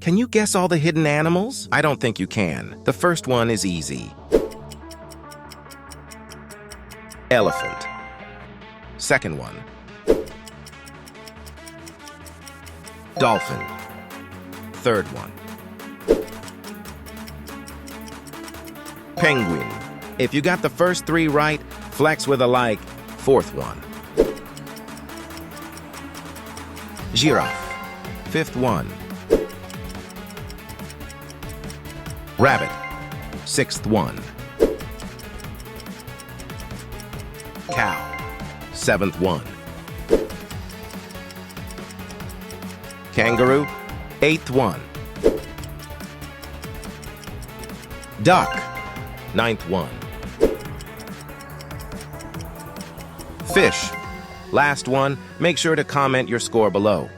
Can you guess all the hidden animals? I don't think you can. The first one is easy. Elephant. Second one. Dolphin. Third one. Penguin. If you got the first three right, flex with a like. Fourth one. Giraffe. Fifth one. Rabbit. Sixth one. Cow. Seventh one. Kangaroo. Eighth one. Duck. Ninth one. Fish. Last one. Make sure to comment your score below.